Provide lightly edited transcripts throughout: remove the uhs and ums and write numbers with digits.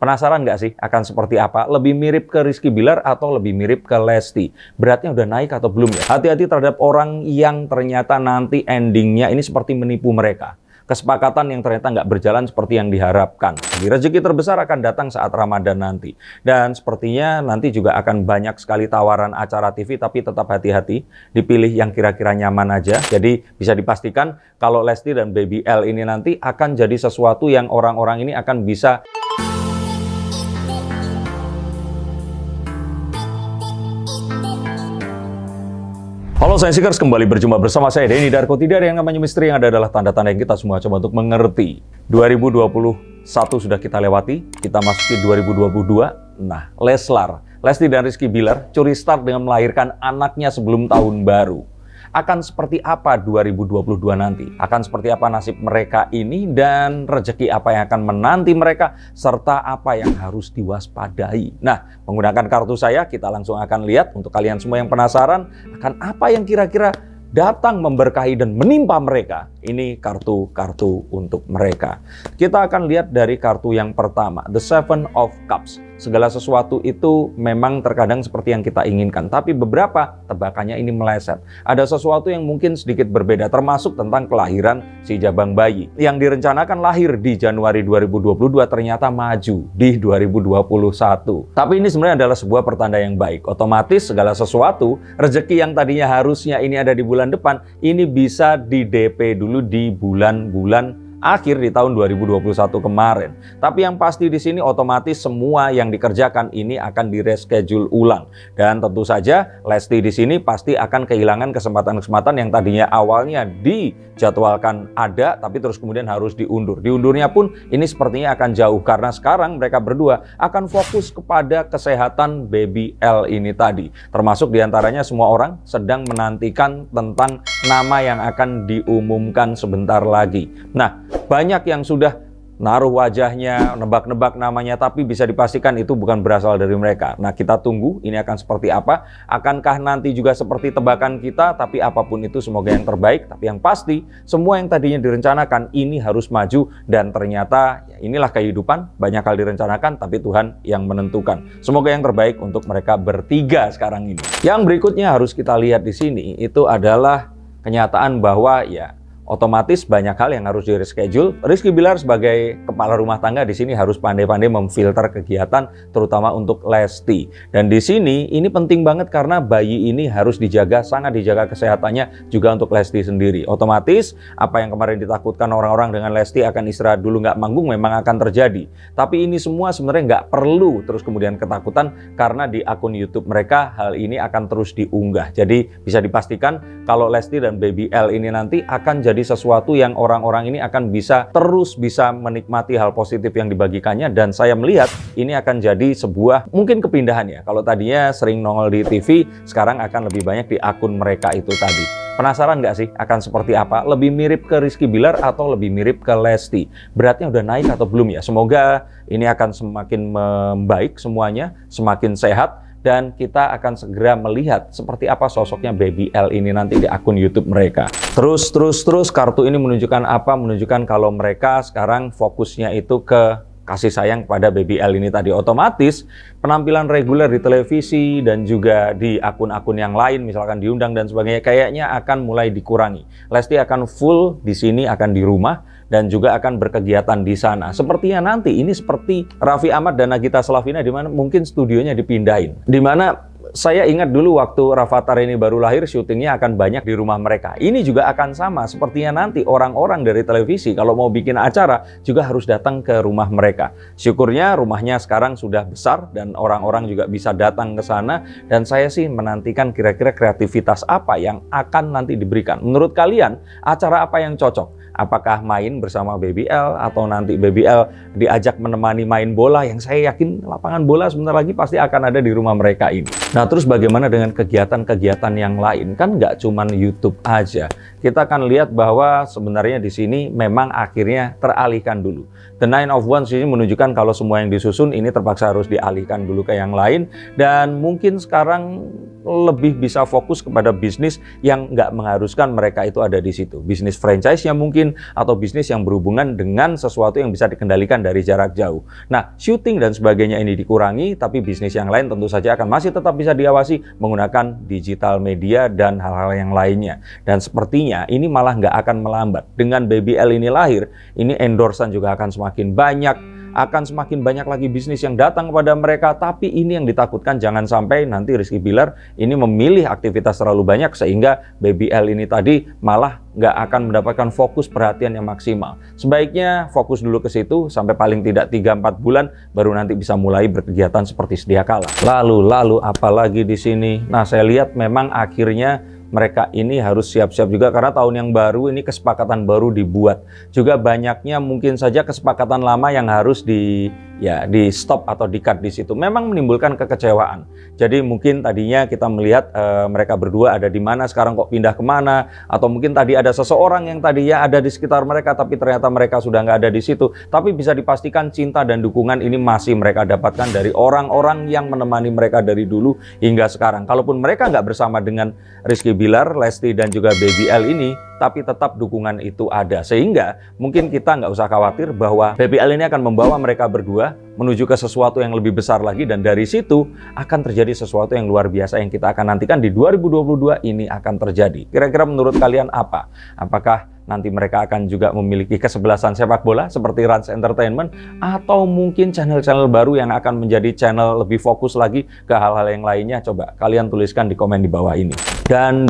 Penasaran nggak sih akan seperti apa? Lebih mirip ke Rizky Bilar atau lebih mirip ke Lesti? Beratnya udah naik atau belum ya? Hati-hati terhadap orang yang ternyata nanti endingnya ini seperti menipu mereka. Kesepakatan yang ternyata nggak berjalan seperti yang diharapkan. Jadi rezeki terbesar akan datang saat Ramadan nanti. Dan sepertinya nanti juga akan banyak sekali tawaran acara TV, tapi tetap hati-hati. Dipilih yang kira-kira nyaman aja. Jadi bisa dipastikan kalau Lesti dan Baby L ini nanti akan jadi sesuatu yang orang-orang ini akan bisa Halo Science-Seekers, kembali berjumpa bersama saya Denny Darko. Tidak ada yang namanya misteri, yang ada adalah tanda-tanda yang kita semua coba untuk mengerti. 2021 sudah kita lewati, kita masuki 2022. Nah, Lesti dan Rizky Bilar curi start dengan melahirkan anaknya sebelum tahun baru. Akan seperti apa 2022 nanti? Akan seperti apa nasib mereka ini dan rezeki apa yang akan menanti mereka serta apa yang harus diwaspadai. Nah, menggunakan kartu saya kita langsung akan lihat untuk kalian semua yang penasaran akan apa yang kira-kira datang memberkahi dan menimpa mereka. Ini kartu-kartu untuk mereka. Kita akan lihat dari kartu yang pertama, The Seven of Cups. Segala sesuatu itu memang terkadang seperti yang kita inginkan, tapi beberapa tebakannya ini meleset. Ada sesuatu yang mungkin sedikit berbeda, termasuk tentang kelahiran si jabang bayi. Yang direncanakan lahir di Januari 2022 ternyata maju di 2021. Tapi ini sebenarnya adalah sebuah pertanda yang baik. Otomatis segala sesuatu, rezeki yang tadinya harusnya ini ada di bulan depan, ini bisa di DP dulu di bulan-bulan akhir di tahun 2021 kemarin. Tapi yang pasti di sini otomatis semua yang dikerjakan ini akan di-reschedule ulang. Dan tentu saja Lesti di sini pasti akan kehilangan kesempatan-kesempatan yang tadinya awalnya dijadwalkan ada tapi terus kemudian harus diundur. Diundurnya pun ini sepertinya akan jauh karena sekarang mereka berdua akan fokus kepada kesehatan Baby L ini tadi. Termasuk diantaranya semua orang sedang menantikan tentang nama yang akan diumumkan sebentar lagi. Nah, banyak yang sudah naruh wajahnya, nebak-nebak namanya, tapi bisa dipastikan itu bukan berasal dari mereka. Nah, kita tunggu ini akan seperti apa. Akankah nanti juga seperti tebakan kita, tapi apapun itu semoga yang terbaik. Tapi yang pasti, semua yang tadinya direncanakan ini harus maju. Dan ternyata ya inilah kehidupan, banyak hal direncanakan, tapi Tuhan yang menentukan. Semoga yang terbaik untuk mereka bertiga sekarang ini. Yang berikutnya harus kita lihat di sini, itu adalah kenyataan bahwa ya, otomatis banyak hal yang harus di-reschedule. Rizky Bilar sebagai kepala rumah tangga di sini harus pandai-pandai memfilter kegiatan, terutama untuk Lesti. Dan di sini ini penting banget karena bayi ini harus dijaga, sangat dijaga kesehatannya juga untuk Lesti sendiri. Otomatis apa yang kemarin ditakutkan orang-orang dengan Lesti akan istirahat dulu nggak manggung memang akan terjadi. Tapi ini semua sebenarnya nggak perlu terus kemudian ketakutan karena di akun YouTube mereka hal ini akan terus diunggah. Jadi bisa dipastikan kalau Lesti dan Baby L ini nanti akan jadi sesuatu yang orang-orang ini akan bisa menikmati hal positif yang dibagikannya, dan saya melihat ini akan jadi sebuah mungkin kepindahan ya. Kalau tadinya sering nongol di TV, sekarang akan lebih banyak di akun mereka itu tadi. Penasaran nggak sih akan seperti apa? Lebih mirip ke Rizky Bilar atau lebih mirip ke Lesti? Beratnya udah naik atau belum ya? Semoga ini akan semakin membaik semuanya, semakin sehat. Dan kita akan segera melihat seperti apa sosoknya Baby L ini nanti di akun YouTube mereka. Terus kartu ini menunjukkan apa? Menunjukkan kalau mereka sekarang fokusnya itu ke kasih sayang kepada Baby L ini tadi. Otomatis penampilan reguler di televisi dan juga di akun-akun yang lain, misalkan diundang dan sebagainya, kayaknya akan mulai dikurangi. Lesti akan full di sini, akan di rumah dan juga akan berkegiatan di sana. Sepertinya nanti ini seperti Raffi Ahmad dan Nagita Slavina, di mana mungkin studionya dipindahin. Di mana saya ingat dulu waktu Rafatар ini baru lahir, syutingnya akan banyak di rumah mereka. Ini juga akan sama, sepertinya nanti orang-orang dari televisi kalau mau bikin acara juga harus datang ke rumah mereka. Syukurnya rumahnya sekarang sudah besar dan orang-orang juga bisa datang ke sana. Dan saya sih menantikan kira-kira kreativitas apa yang akan nanti diberikan. Menurut kalian, acara apa yang cocok? Apakah main bersama Baby L atau nanti Baby L diajak menemani main bola, yang saya yakin lapangan bola sebentar lagi pasti akan ada di rumah mereka ini. Nah, terus bagaimana dengan kegiatan-kegiatan yang lain? Kan nggak cuma YouTube aja. Kita akan lihat bahwa sebenarnya di sini memang akhirnya teralihkan dulu. The Nine of Wands ini menunjukkan kalau semua yang disusun ini terpaksa harus dialihkan dulu ke yang lain. Dan mungkin sekarang lebih bisa fokus kepada bisnis yang nggak mengharuskan mereka itu ada di situ. Bisnis franchise-nya mungkin mungkin, atau bisnis yang berhubungan dengan sesuatu yang bisa dikendalikan dari jarak jauh. Nah, syuting dan sebagainya ini dikurangi, tapi bisnis yang lain tentu saja akan masih tetap bisa diawasi menggunakan digital media dan hal-hal yang lainnya. Dan sepertinya ini malah nggak akan melambat. Dengan BBL ini lahir, ini endorsean juga akan semakin banyak, akan semakin banyak lagi bisnis yang datang kepada mereka. Tapi ini yang ditakutkan, jangan sampai nanti Rizky Bilar ini memilih aktivitas terlalu banyak sehingga BBL ini tadi malah nggak akan mendapatkan fokus perhatian yang maksimal. Sebaiknya fokus dulu ke situ sampai paling tidak 3-4 bulan baru nanti bisa mulai berkegiatan seperti sedia kala. Lalu apalagi di sini? Nah, saya lihat memang akhirnya mereka ini harus siap-siap juga karena tahun yang baru ini kesepakatan baru dibuat. Juga banyaknya mungkin saja kesepakatan lama yang harus di stop atau di-cut di situ. Memang menimbulkan kekecewaan. Jadi mungkin tadinya kita melihat mereka berdua ada di mana, sekarang kok pindah kemana, atau mungkin tadi ada seseorang yang tadinya ada di sekitar mereka tapi ternyata mereka sudah nggak ada di situ. Tapi bisa dipastikan cinta dan dukungan ini masih mereka dapatkan dari orang-orang yang menemani mereka dari dulu hingga sekarang. Kalaupun mereka nggak bersama dengan Rizky Bilar, Lesti dan juga BBL ini, tapi tetap dukungan itu ada. Sehingga mungkin kita nggak usah khawatir bahwa BBL ini akan membawa mereka berdua menuju ke sesuatu yang lebih besar lagi, dan dari situ akan terjadi sesuatu yang luar biasa yang kita akan nantikan di 2022 ini akan terjadi. Kira-kira menurut kalian apa? Apakah nanti mereka akan juga memiliki kesebelasan sepak bola seperti Rans Entertainment, atau mungkin channel-channel baru yang akan menjadi channel lebih fokus lagi ke hal-hal yang lainnya? Coba kalian tuliskan di komen di bawah ini. Dan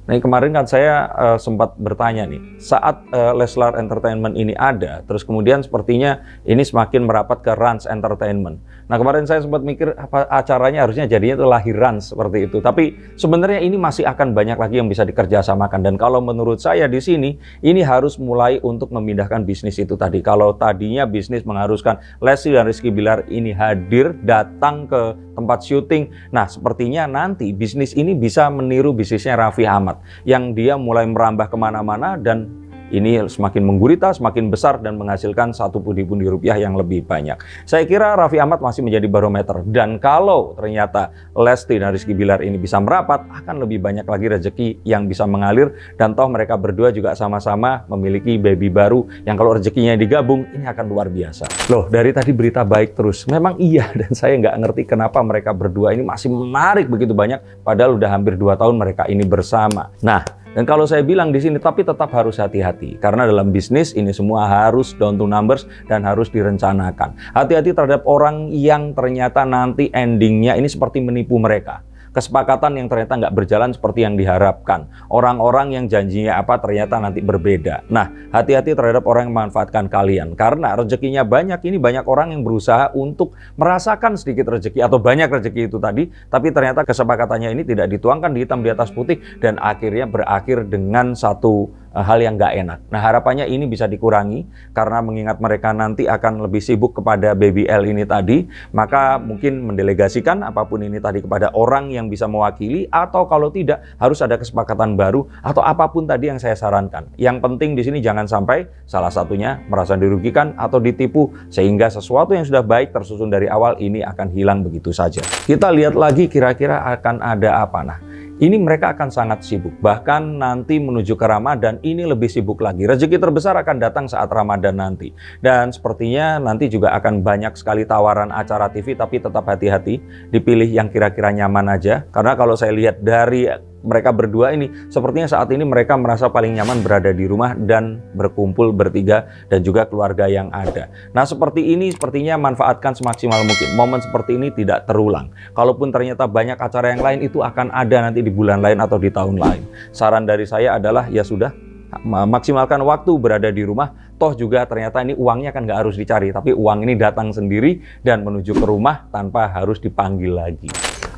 nah, kemarin kan saya sempat bertanya nih, saat Leslar Entertainment ini ada, terus kemudian sepertinya ini semakin merapat ke Rans Entertainment. Nah, kemarin saya sempat mikir apa acaranya harusnya jadinya itu lahir Rans seperti itu. Tapi sebenarnya ini masih akan banyak lagi yang bisa dikerjasamakan. Dan kalau menurut saya di sini, ini harus mulai untuk memindahkan bisnis itu tadi. Kalau tadinya bisnis mengharuskan Lesti dan Rizky Bilar ini hadir, datang ke tempat syuting. Nah, sepertinya nanti bisnis ini bisa meniru bisnisnya Raffi Ahmad, yang dia mulai merambah kemana-mana dan ini semakin menggurita, semakin besar dan menghasilkan satu pundi-pundi rupiah yang lebih banyak. Saya kira Raffi Ahmad masih menjadi barometer, dan kalau ternyata Lesti dan Rizky Bilar ini bisa merapat, akan lebih banyak lagi rezeki yang bisa mengalir, dan toh mereka berdua juga sama-sama memiliki baby baru yang kalau rezekinya digabung ini akan luar biasa. Loh, dari tadi berita baik terus. Memang iya, dan saya nggak ngerti kenapa mereka berdua ini masih menarik begitu banyak, padahal udah hampir 2 tahun mereka ini bersama. Nah, dan kalau saya bilang di sini, tapi tetap harus hati-hati. Karena dalam bisnis ini semua harus down to numbers dan harus direncanakan. Hati-hati terhadap orang yang ternyata nanti endingnya ini seperti menipu mereka. Kesepakatan yang ternyata nggak berjalan seperti yang diharapkan. Orang-orang yang janjinya apa ternyata nanti berbeda. Nah, hati-hati terhadap orang yang memanfaatkan kalian. Karena rezekinya banyak, ini banyak orang yang berusaha untuk merasakan sedikit rezeki atau banyak rezeki itu tadi. Tapi ternyata kesepakatannya ini tidak dituangkan di hitam di atas putih. Dan akhirnya berakhir dengan satu hal yang nggak enak. Nah, harapannya ini bisa dikurangi karena mengingat mereka nanti akan lebih sibuk kepada BBL ini tadi, maka mungkin mendelegasikan apapun ini tadi kepada orang yang bisa mewakili, atau kalau tidak harus ada kesepakatan baru atau apapun tadi yang saya sarankan. Yang penting di sini jangan sampai salah satunya merasa dirugikan atau ditipu sehingga sesuatu yang sudah baik tersusun dari awal ini akan hilang begitu saja. Kita lihat lagi kira-kira akan ada apa. Nah, ini mereka akan sangat sibuk, bahkan nanti menuju ke Ramadan ini lebih sibuk lagi. Rezeki terbesar akan datang saat Ramadan nanti. Dan sepertinya nanti juga akan banyak sekali tawaran acara TV, tapi tetap hati-hati, dipilih yang kira-kira nyaman aja. Karena kalau saya lihat dari mereka berdua ini, sepertinya saat ini mereka merasa paling nyaman berada di rumah dan berkumpul bertiga dan juga keluarga yang ada. Nah, seperti ini sepertinya manfaatkan semaksimal mungkin. Momen seperti ini tidak terulang. Kalaupun ternyata banyak acara yang lain, itu akan ada nanti di bulan lain atau di tahun lain. Saran dari saya adalah ya sudah, maksimalkan waktu berada di rumah. Toh juga ternyata ini uangnya kan nggak harus dicari, tapi uang ini datang sendiri dan menuju ke rumah tanpa harus dipanggil lagi.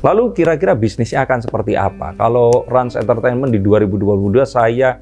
Lalu kira-kira bisnisnya akan seperti apa? Kalau Rans Entertainment di 2022 saya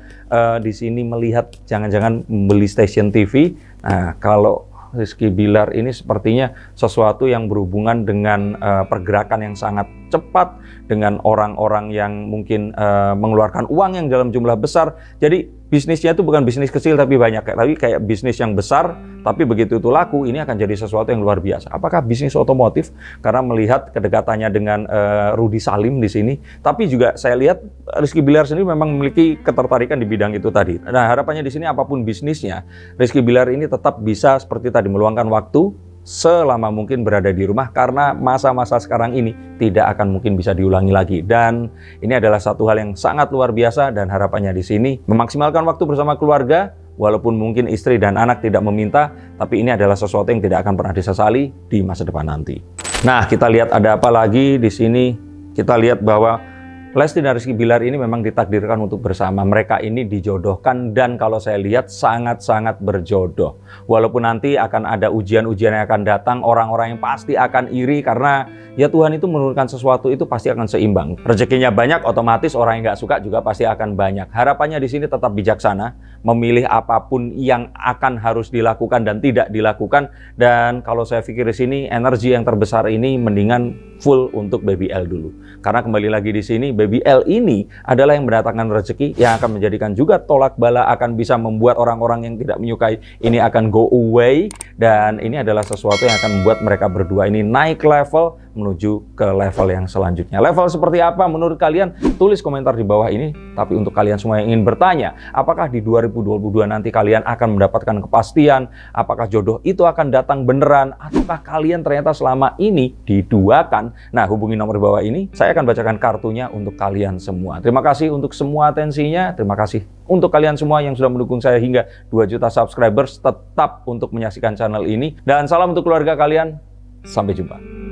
di sini melihat jangan-jangan membeli stasiun TV. Nah, kalau Rizky Bilar ini sepertinya sesuatu yang berhubungan dengan pergerakan yang sangat cepat, dengan orang-orang yang mungkin mengeluarkan uang yang dalam jumlah besar. Jadi bisnisnya itu bukan bisnis kecil tapi banyak, tapi kayak bisnis yang besar, tapi begitu itu laku, ini akan jadi sesuatu yang luar biasa. Apakah bisnis otomotif? Karena melihat kedekatannya dengan Rudy Salim di sini, tapi juga saya lihat Rizky Bilar sendiri memang memiliki ketertarikan di bidang itu tadi. Nah, harapannya di sini apapun bisnisnya, Rizky Bilar ini tetap bisa seperti tadi meluangkan waktu selama mungkin berada di rumah, karena masa-masa sekarang ini tidak akan mungkin bisa diulangi lagi. Dan ini adalah satu hal yang sangat luar biasa, dan harapannya di sini memaksimalkan waktu bersama keluarga, walaupun mungkin istri dan anak tidak meminta, tapi ini adalah sesuatu yang tidak akan pernah disesali di masa depan nanti. Nah, kita lihat ada apa lagi di sini. Kita lihat bahwa Lesti dan Rizky Bilar ini memang ditakdirkan untuk bersama. Mereka ini dijodohkan, dan kalau saya lihat sangat-sangat berjodoh. Walaupun nanti akan ada ujian-ujian yang akan datang, orang-orang yang pasti akan iri, karena ya Tuhan itu menurunkan sesuatu itu pasti akan seimbang. Rezekinya banyak, otomatis orang yang nggak suka juga pasti akan banyak. Harapannya di sini tetap bijaksana, memilih apapun yang akan harus dilakukan dan tidak dilakukan. Dan kalau saya pikir di sini energi yang terbesar ini mendingan full untuk Baby L dulu. Karena kembali lagi di sini, Baby L ini adalah yang mendatangkan rezeki, yang akan menjadikan juga tolak bala, akan bisa membuat orang-orang yang tidak menyukai ini akan go away. Dan ini adalah sesuatu yang akan membuat mereka berdua ini naik level menuju ke level yang selanjutnya. Level seperti apa menurut kalian? Tulis komentar di bawah ini. Tapi untuk kalian semua yang ingin bertanya, apakah di 2022 nanti kalian akan mendapatkan kepastian? Apakah jodoh itu akan datang beneran? Ataukah kalian ternyata selama ini diduakan? Nah, hubungi nomor di bawah ini. Saya akan bacakan kartunya untuk kalian semua. Terima kasih untuk semua atensinya. Terima kasih untuk kalian semua yang sudah mendukung saya hingga 2 juta subscribers. Tetap untuk menyaksikan channel ini. Dan salam untuk keluarga kalian. Sampai jumpa.